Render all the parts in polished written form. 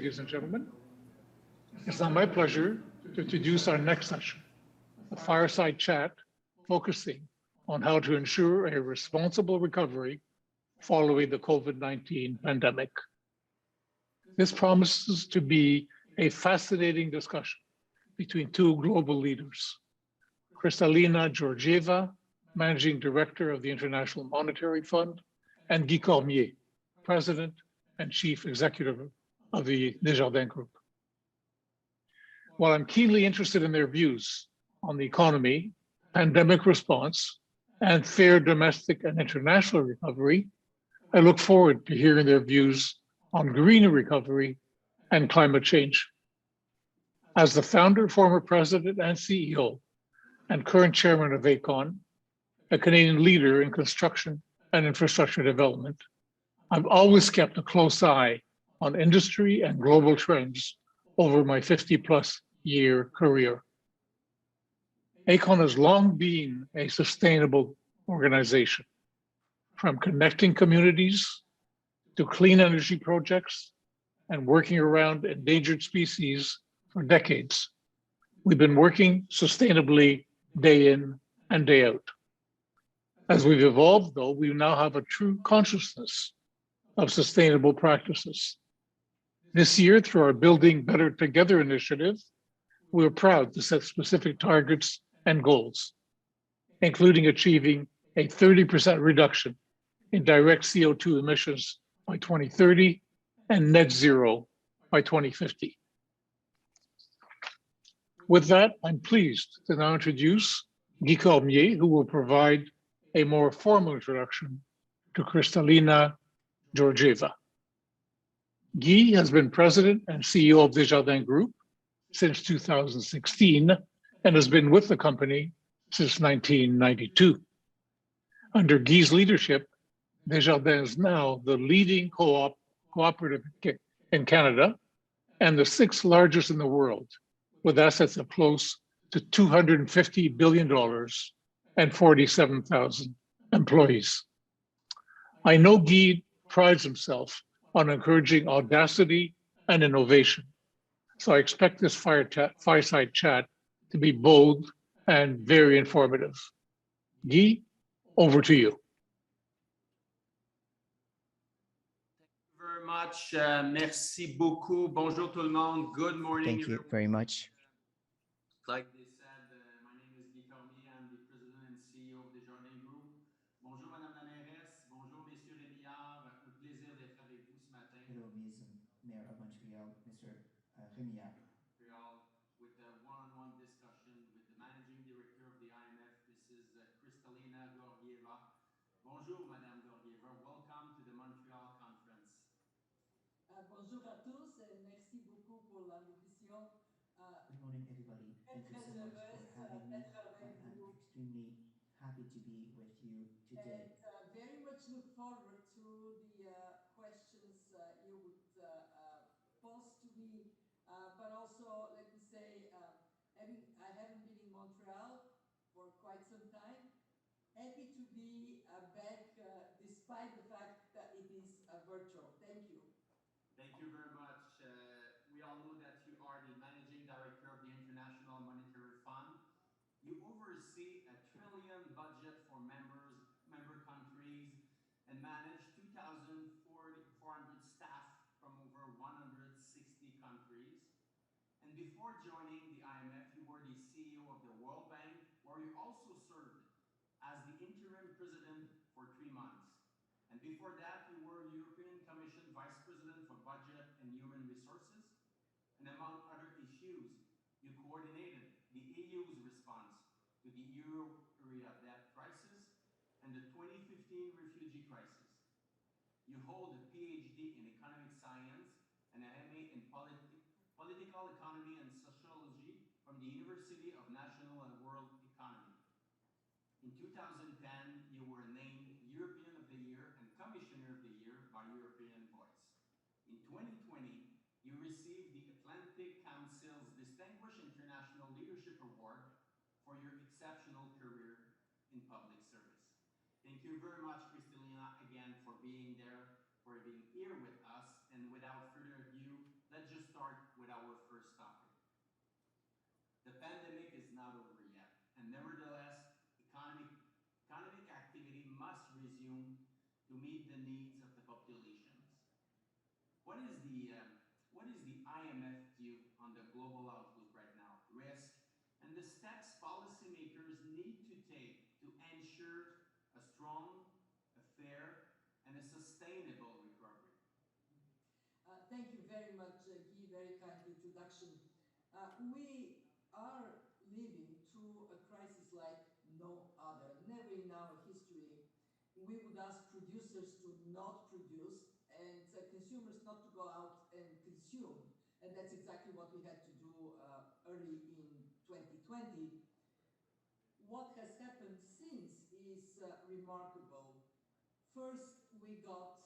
ladies and gentlemen. It's now my pleasure to introduce our next session, a fireside chat focusing on how to ensure a responsible recovery following the COVID-19 pandemic. This promises to be a fascinating discussion between two global leaders, Kristalina Georgieva, Managing Director of the International Monetary Fund, and Guy Cormier, President and Chief Executive of the Desjardins Group. While I'm keenly interested in their views on the economy, pandemic response, and fair domestic and international recovery, I look forward to hearing their views on greener recovery and climate change. As the founder, former president, and CEO, and current chairman of ACON, a Canadian leader in construction and infrastructure development, I've always kept a close eye on industry and global trends over my 50-plus year career. ACON has long been a sustainable organization, from connecting communities to clean energy projects and working around endangered species for decades. We've been working sustainably day in and day out. As we've evolved, though, we now have a true consciousness of sustainable practices. This year, through our Building Better Together initiative, we are proud to set specific targets and goals, including achieving a 30% reduction in direct CO2 emissions by 2030 and net zero by 2050. With that, I'm pleased to now introduce Guy Cormier, who will provide a more formal introduction to Kristalina Georgieva. Guy has been president and CEO of Desjardins Group since 2016 and has been with the company since 1992. Under Guy's leadership, Desjardins is now the leading cooperative in Canada and the sixth largest in the world, with assets of close to $250 billion and 47,000 employees. I know Guy prides himself on encouraging audacity and innovation, so I expect this fireside chat to be bold and very informative. Guy, over to you. Thank you very much. Merci beaucoup. Bonjour tout le monde. Good morning. Thank you very much. Like they said, my name is Guy Cormier. I'm the president and CEO of the Desjardins Group. Bonjour Madame la mairesse. Bonjour Messieurs Rémillard. Un plaisir d'être avec vous ce matin. Hello, Ms. Mayor of Montreal, Mr. Rémillard. With a one-on-one discussion with the managing director of the IMF, Mrs. Kristalina Georgieva. Bonjour Madame Georgieva. Welcome to the Montreal Conference. Bonjour à tous et merci beaucoup pour l'invitation. Good morning, everybody. Thank you so much for having me. I'm extremely happy to be with you today. And very much look forward to the questions you would pose to me. But also, let me say, I haven't been in Montreal for quite some time. Happy to be back despite the fact that it is virtual. Thank you. Thank you very much. We all know that you are the managing director of the International Monetary Fund. You oversee a trillion budget for member countries and manage 2,400 staff from over 160 countries. And before joining the IMF, you were the CEO of the World Bank, where you also served as the interim president for 3 months. And before that, you were European Commission Vice President for Budget and Human Resources. And among other issues, you coordinated the EU's response to the euro area debt crisis and the 2015 refugee crisis. You hold a PhD in economic science and an MA in political economy and sociology from the University of National and World Economy. In 2010, you were named European of the Year and Commissioner of the Year by European Voice. In 2020, you received the Atlantic Council's Distinguished International Leadership Award for your exceptional career in public service. Thank you very much, Kristalina, again for being there, for being here with us. And without further ado, let's just to meet the needs of the populations. What is the IMF view on the global outlook right now, risk, and the steps policymakers need to take to ensure a strong, a fair, and a sustainable recovery? Thank you very much, Guy. Very kind introduction. We are living through a crisis like no other. Never in our history we would ask producers to not produce and consumers not to go out and consume. And that's exactly what we had to do early in 2020. What has happened since is remarkable. First, we got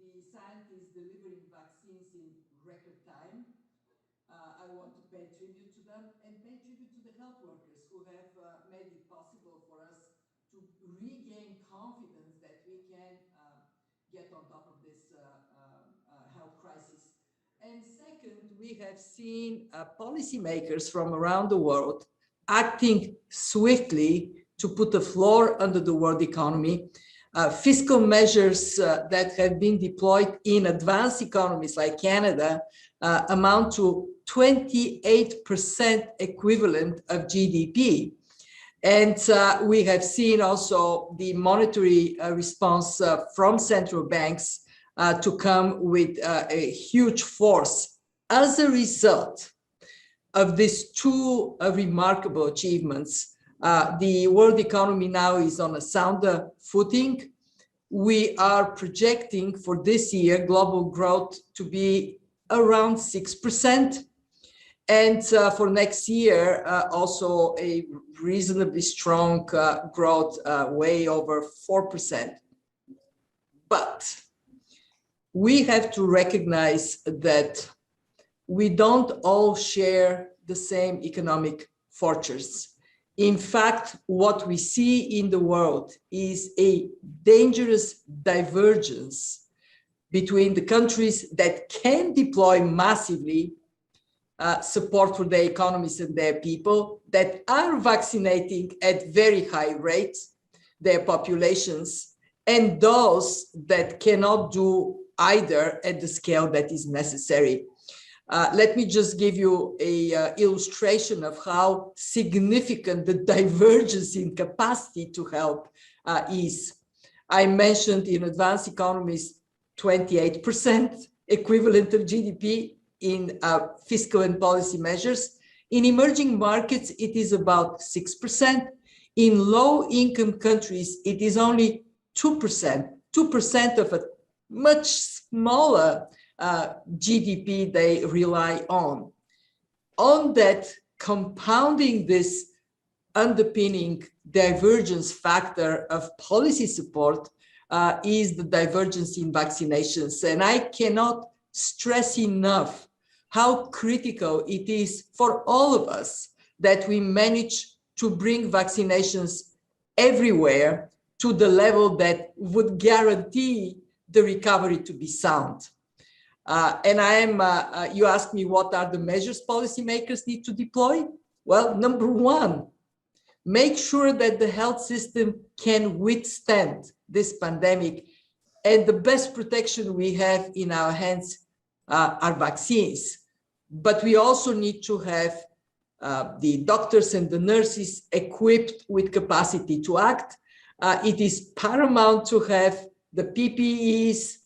the scientists delivering vaccines in record time. I want to pay tribute to them and pay tribute to the health workers who have made it possible for us to regain confidence that we can get on top of this health crisis. And second, we have seen policymakers from around the world acting swiftly to put a floor under the world economy. Fiscal measures that have been deployed in advanced economies like Canada amount to 28% equivalent of GDP. And we have seen also the monetary response from central banks to come with a huge force. As a result of these two remarkable achievements, the world economy now is on a sounder footing. We are projecting for this year global growth to be around 6%. And for next year, also a reasonably strong growth, way over 4%. But we have to recognize that we don't all share the same economic fortunes. In fact, what we see in the world is a dangerous divergence between the countries that can deploy massively support for their economies and their people, that are vaccinating at very high rates their populations, and those that cannot do either at the scale that is necessary. Let me just give you an illustration of how significant the divergence in capacity to help is. I mentioned in advanced economies, 28% equivalent of GDP in fiscal and policy measures. In emerging markets, it is about 6%. In low-income countries, it is only 2% of a much smaller GDP they rely on. On that, compounding this underpinning divergence factor of policy support is the divergence in vaccinations. And I cannot stress enough how critical it is for all of us that we manage to bring vaccinations everywhere to the level that would guarantee the recovery to be sound. And you asked me what are the measures policymakers need to deploy? Well, number one, make sure that the health system can withstand this pandemic. And the best protection we have in our hands are vaccines. But we also need to have the doctors and the nurses equipped with capacity to act. It is paramount to have the PPEs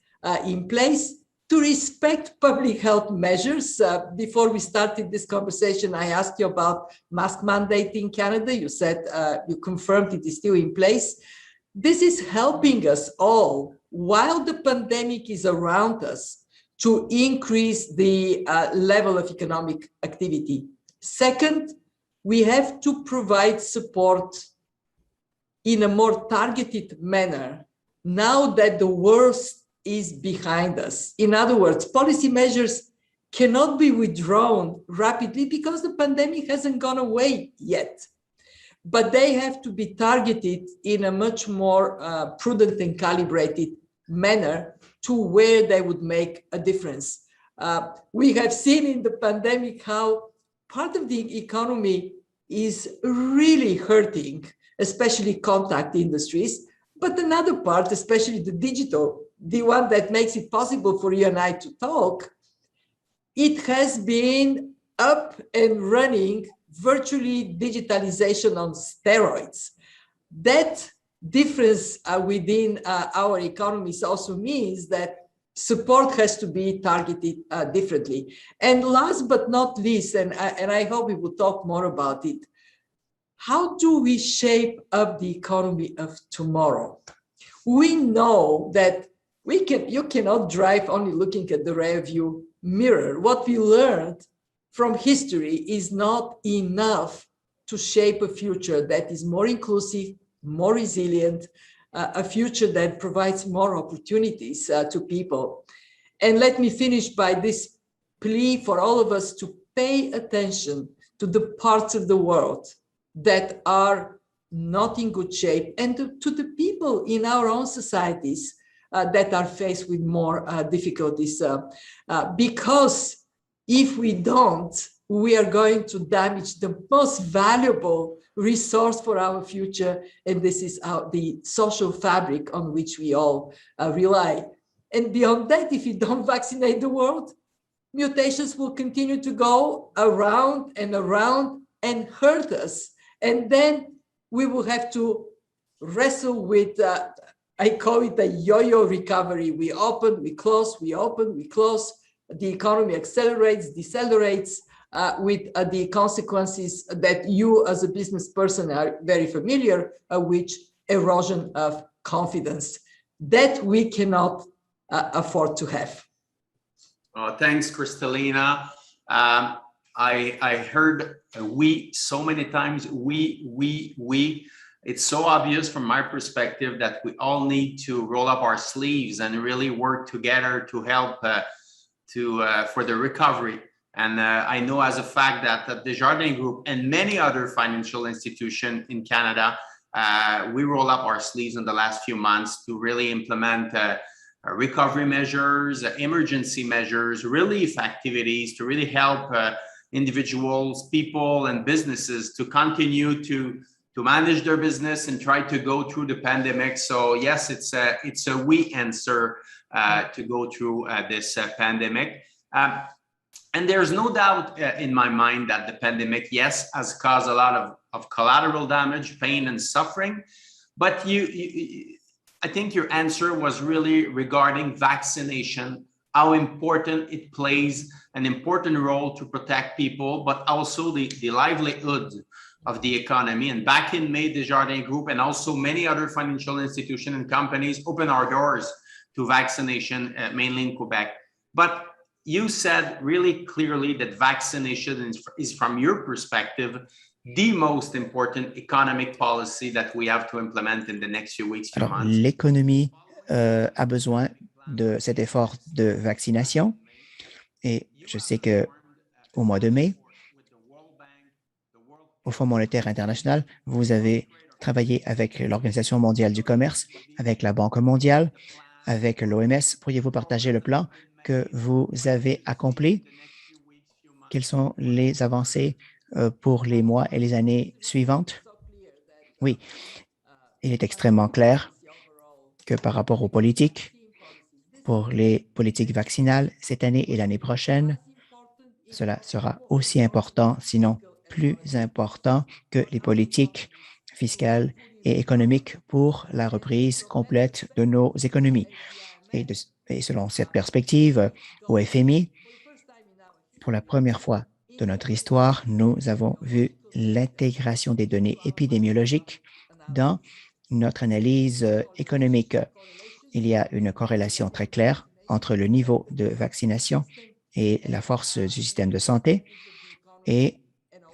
in place to respect public health measures. Before we started this conversation, I asked you about mask mandate in Canada. You said you confirmed it is still in place. This is helping us all while the pandemic is around us to increase the level of economic activity. Second, we have to provide support in a more targeted manner now that the worst is behind us. In other words, policy measures cannot be withdrawn rapidly because the pandemic hasn't gone away yet. But they have to be targeted in a much more prudent and calibrated manner to where they would make a difference. We have seen in the pandemic how part of the economy is really hurting, especially contact industries, But another part, especially the digital, the one that makes it possible for you and I to talk, it has been up and running, virtually digitalization on steroids. That difference within our economies also means that support has to be targeted differently. And last but not least, and I hope we will talk more about it, how do we shape up the economy of tomorrow? We know that you cannot drive only looking at the rear view mirror. What we learned from history is not enough to shape a future that is more inclusive, more resilient, a future that provides more opportunities to people. And let me finish by this plea for all of us to pay attention to the parts of the world that are not in good shape, and to the people in our own societies that are faced with more difficulties. Because if we don't, we are going to damage the most valuable resource for our future, and this is the social fabric on which we all rely. And beyond that, if you don't vaccinate the world, mutations will continue to go around and hurt us. And then we will have to wrestle with, I call it a yo-yo recovery. We open, we close, we open, we close. The economy accelerates, decelerates, with the consequences that you as a business person are very familiar with, erosion of confidence that we cannot afford to have. Thanks, Kristalina. I heard we so many times, we. It's so obvious from my perspective that we all need to roll up our sleeves and really work together to help for the recovery. And I know as a fact that the Desjardins Group and many other financial institutions in Canada, we roll up our sleeves in the last few months to really implement recovery measures, emergency measures, relief activities to really help individuals, people, and businesses to continue to manage their business and try to go through the pandemic. So yes, it's a we answer to go through this pandemic. And there's no doubt in my mind that the pandemic, yes, has caused a lot of collateral damage, pain, and suffering. But I think your answer was really regarding vaccination, how important it plays an important role to protect people, but also the livelihood of the economy. And back in May, Desjardins Group and also many other financial institutions and companies opened our doors to vaccination, mainly in Quebec. But you said really clearly that vaccination is, from your perspective, the most important economic policy that we have to implement in the next few weeks, few months. L'économie a besoin de cet effort de vaccination. Et je sais qu'au mois de mai, au Fonds monétaire international, vous avez travaillé avec l'Organisation mondiale du commerce, avec la Banque mondiale, avec l'OMS. Pourriez-vous partager le plan que vous avez accompli? Quelles sont les avancées pour les mois et les années suivantes? Oui, il est extrêmement clair que par rapport aux politiques, pour les politiques vaccinales cette année et l'année prochaine, cela sera aussi important, sinon plus important que les politiques fiscales et économiques pour la reprise complète de nos économies. Et selon cette perspective, au FMI, pour la première fois de notre histoire, nous avons vu l'intégration des données épidémiologiques dans notre analyse économique. Il y a une corrélation très claire entre le niveau de vaccination et la force du système de santé et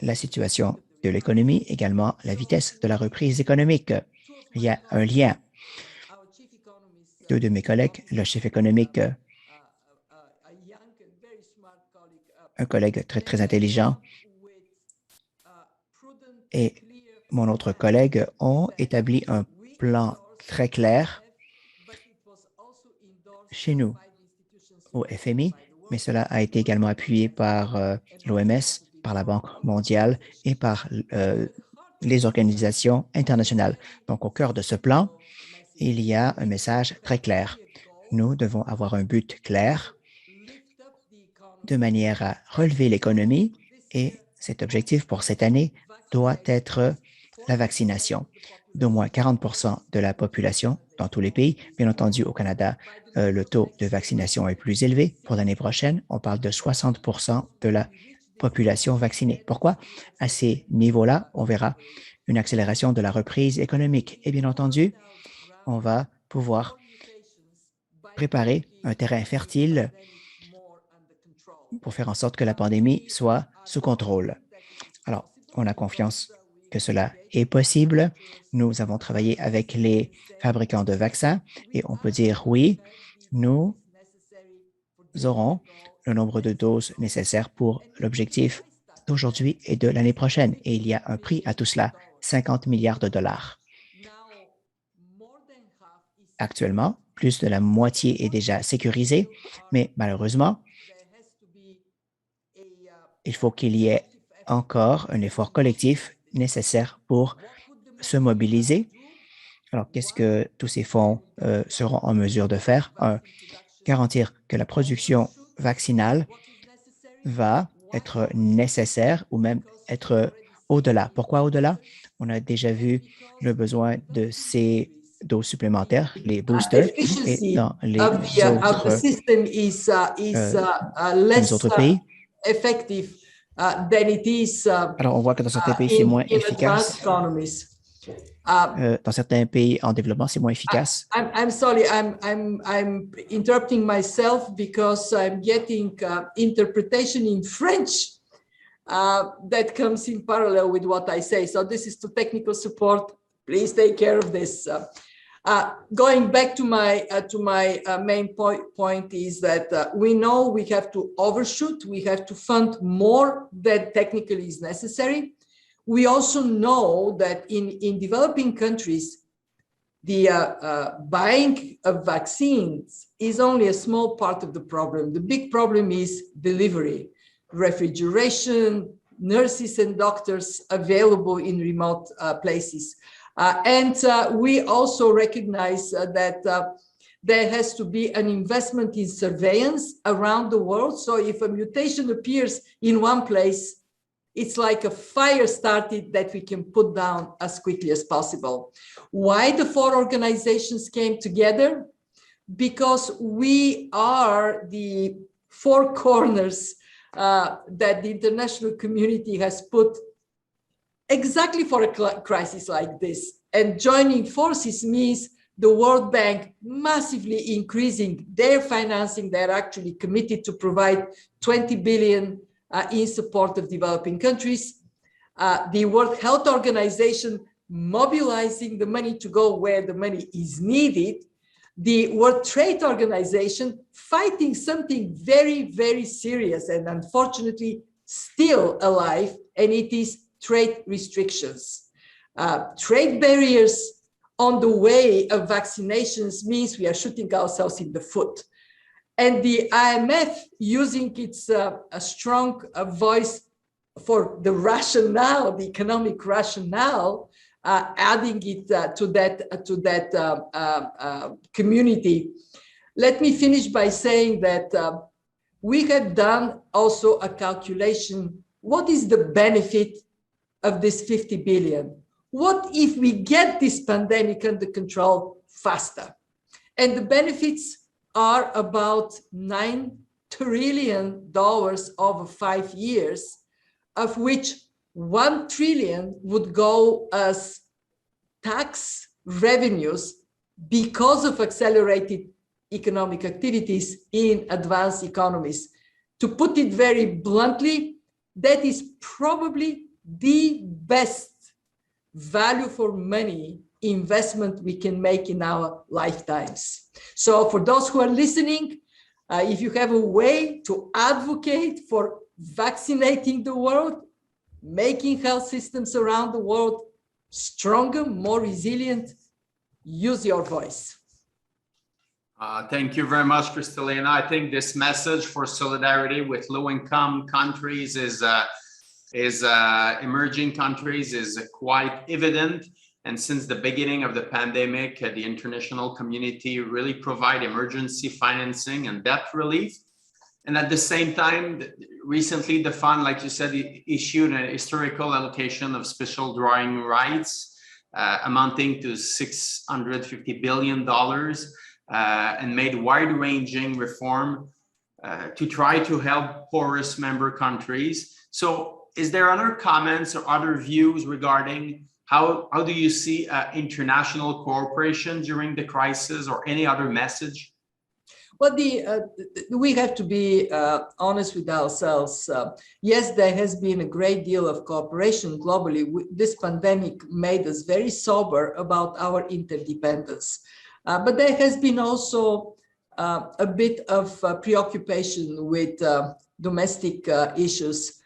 la situation de l'économie, également la vitesse de la reprise économique. Il y a un lien. Deux de mes collègues, le chef économique, un collègue très, très intelligent, et mon autre collègue ont établi un plan très clair chez nous, au FMI, mais cela a été également appuyé par l'OMS, par la Banque mondiale et par les organisations internationales. Donc, au cœur de ce plan, il y a un message très clair. Nous devons avoir un but clair de manière à relever l'économie et cet objectif pour cette année doit être la vaccination d'au moins 40% de la population dans tous les pays. Bien entendu, au Canada, le taux de vaccination est plus élevé. Pour l'année prochaine, on parle de 60% de la population vaccinée. Pourquoi? À ces niveaux-là, on verra une accélération de la reprise économique. Et bien entendu, on va pouvoir préparer un terrain fertile pour faire en sorte que la pandémie soit sous contrôle. Alors, on a confiance que cela est possible. Nous avons travaillé avec les fabricants de vaccins et on peut dire oui, nous aurons le nombre de doses nécessaires pour l'objectif d'aujourd'hui et de l'année prochaine. Et il y a un prix à tout cela, 50 milliards de dollars. Actuellement, plus de la moitié est déjà sécurisée, mais malheureusement, il faut qu'il y ait encore un effort collectif nécessaire pour se mobiliser. Alors, qu'est-ce que tous ces fonds seront en mesure de faire? Garantir que la production vaccinale va être nécessaire ou même être au-delà. Pourquoi au-delà? On a déjà vu le besoin de ces doses supplémentaires, les boosters, et dans les autres pays. Effective than it is Alors, on voit que dans certains pays, c'est moins efficace. Dans certains pays en développement, c'est moins efficace. I'm sorry, I'm interrupting myself because I'm getting interpretation in French that comes in parallel with what I say. So this is to technical support. Please take care of this. Going back to my main point is that we know we have to overshoot. We have to fund more than technically is necessary. We also know that in developing countries, the buying of vaccines is only a small part of the problem. The big problem is delivery, refrigeration, nurses and doctors available in remote places. And we also recognize that there has to be an investment in surveillance around the world. So if a mutation appears in one place, it's like a fire started that we can put down as quickly as possible. Why the four organizations came together? Because we are the four corners that the international community has put exactly for a crisis like this. And joining forces means the World Bank massively increasing their financing. They're actually committed to provide 20 billion in support of developing countries. The World Health Organization mobilizing the money to go where the money is needed. The World Trade Organization fighting something very, very serious and unfortunately still alive, and it is trade restrictions. Trade barriers on the way of vaccinations means we are shooting ourselves in the foot. And the IMF, using its a strong voice for the rationale, the economic rationale, adding it to that community. Let me finish by saying that we have done also a calculation. What is the benefit of this 50 billion? What if we get this pandemic under control faster? And the benefits are about $9 trillion over 5 years, of which 1 trillion would go as tax revenues because of accelerated economic activities in advanced economies. To put it very bluntly, that is probably the best value for money investment we can make in our lifetimes. So for those who are listening, if you have a way to advocate for vaccinating the world, making health systems around the world stronger, more resilient, use your voice. Thank you very much, Kristalina. I think this message for solidarity with low-income countries is emerging countries is quite evident. And since the beginning of the pandemic, the international community really provide emergency financing and debt relief. And at the same time, recently the fund, like you said, issued an historical allocation of special drawing rights amounting to $650 billion and made wide-ranging reform to try to help poorest member countries. So is there other comments or other views regarding how do you see international cooperation during the crisis, or any other message? Well, we have to be honest with ourselves. Yes, there has been a great deal of cooperation globally. This pandemic made us very sober about our interdependence. But there has been also a bit of preoccupation with domestic issues,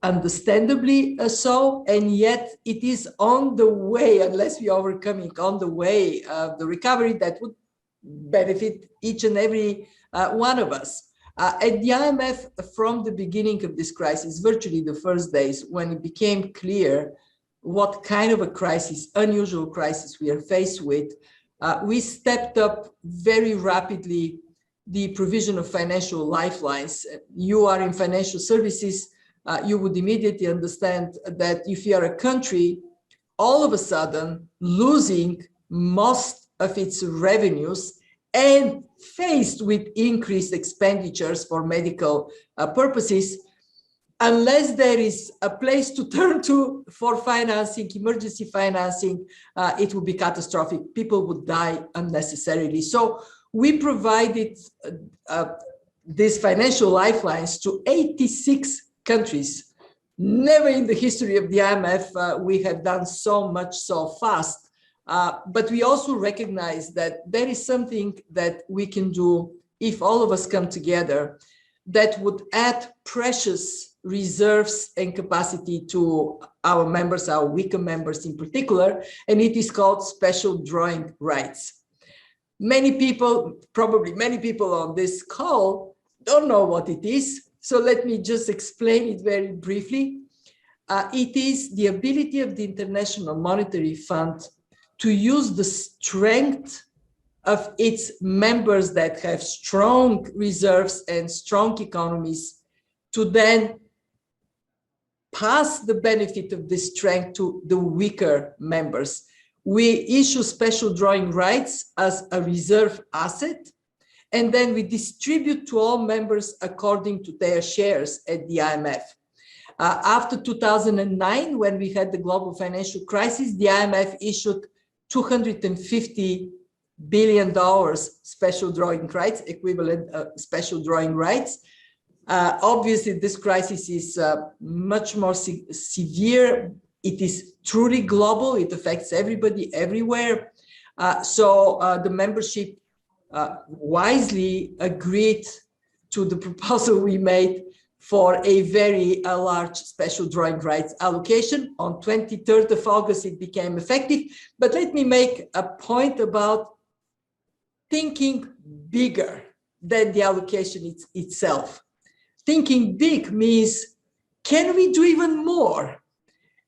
understandably so, and yet it is on the way, unless we are overcoming on the way of the recovery that would benefit each and every one of us. At the IMF, from the beginning of this crisis, virtually the first days when it became clear what kind of a crisis, unusual crisis we are faced with, we stepped up very rapidly the provision of financial lifelines. You are in financial services, you would immediately understand that if you are a country all of a sudden losing most of its revenues and faced with increased expenditures for medical purposes, unless there is a place to turn to for financing, emergency financing, it would be catastrophic. People would die unnecessarily. So we provided these financial lifelines to 86 countries. Never in the history of the IMF we have done so much so fast. But we also recognize that there is something that we can do if all of us come together that would add precious reserves and capacity to our members, our weaker members in particular, and it is called special drawing rights. Many people, probably many people on this call don't know what it is, so let me just explain it very briefly. It is the ability of the International Monetary Fund to use the strength of its members that have strong reserves and strong economies to then pass the benefit of this strength to the weaker members. We issue special drawing rights as a reserve asset, and then we distribute to all members according to their shares at the IMF. After 2009, when we had the global financial crisis, the IMF issued $250 billion special drawing rights, equivalent special drawing rights. Obviously, this crisis is much more severe. It is truly global. It affects everybody everywhere. So the membership wisely agreed to the proposal we made for a very large special drawing rights allocation. On 23rd of August, it became effective. But let me make a point about thinking bigger than the allocation itself. Thinking big means, can we do even more?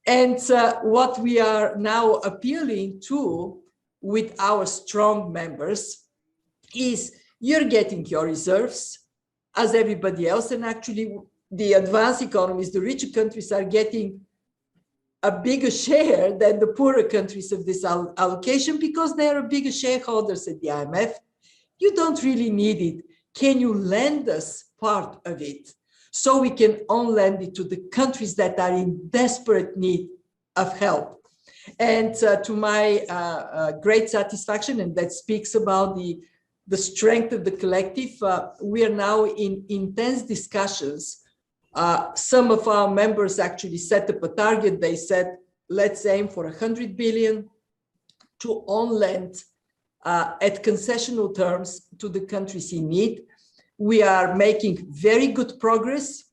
And what we are now appealing to with our strong members is you're getting your reserves as everybody else. And actually, the advanced economies, the richer countries are getting a bigger share than the poorer countries of this allocation because they are bigger shareholders at the IMF. You don't really need it. Can you lend us part of it so we can on-lend it to the countries that are in desperate need of help? And to my great satisfaction, and that speaks about the strength of the collective, we are now in intense discussions. Some of our members actually set up a target. They said, let's aim for 100 billion to on-lend at concessional terms to the countries in need. We are making very good progress.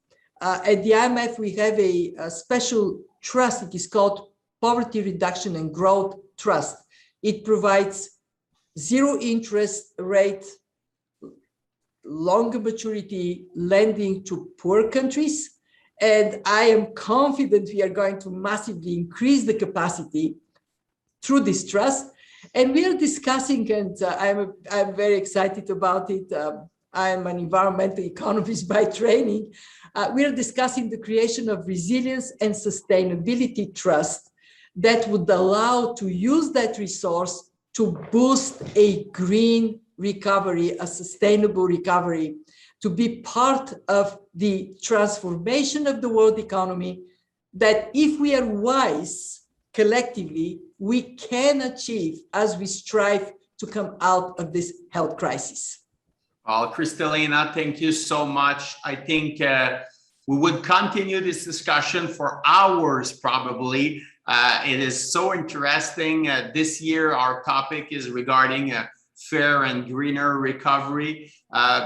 At the IMF, we have a special trust. It is called Poverty Reduction and Growth Trust. It provides zero interest rate, longer maturity lending to poor countries. And I am confident we are going to massively increase the capacity through this trust. And we are discussing, and I'm very excited about it. I'm an environmental economist by training. We are discussing the creation of resilience and sustainability trust that would allow to use that resource to boost a green recovery, a sustainable recovery, to be part of the transformation of the world economy, that if we are wise collectively, we can achieve as we strive to come out of this health crisis. Well, Kristalina, thank you so much. I think we would continue this discussion for hours, probably. It is so interesting. This year, our topic is regarding fair and greener recovery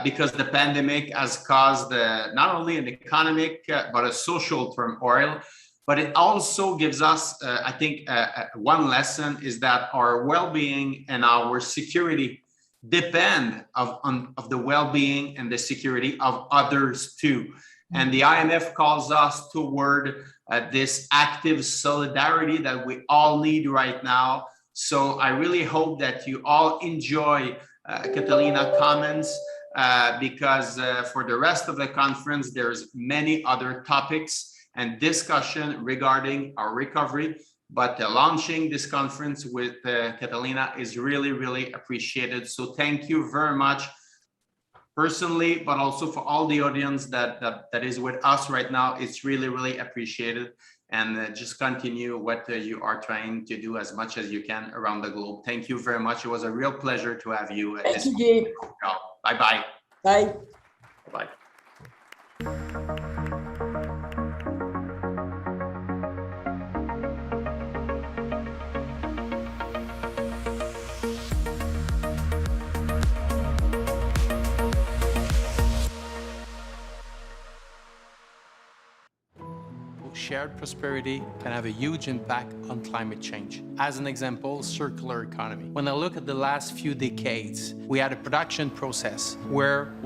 because the pandemic has caused not only an economic, but a social turmoil. But it also gives us, I think, one lesson is that our well-being and our security depend of the well-being and the security of others too. And the IMF calls us toward this active solidarity that we all need right now. So I really hope that you all enjoy Kristalina's comments because for the rest of the conference, there's many other topics and discussion regarding our recovery. But launching this conference with Kristalina is really, really appreciated. So thank you very much personally, but also for all the audience that is with us right now. It's really, really appreciated. And just continue what you are trying to do as much as you can around the globe. Thank you very much. It was a real pleasure to have you. Thank you, Guy. Bye-bye. Bye. Bye. Shared prosperity can have a huge impact on climate change. As an example, circular economy. When I look at the last few decades, we had a production process where we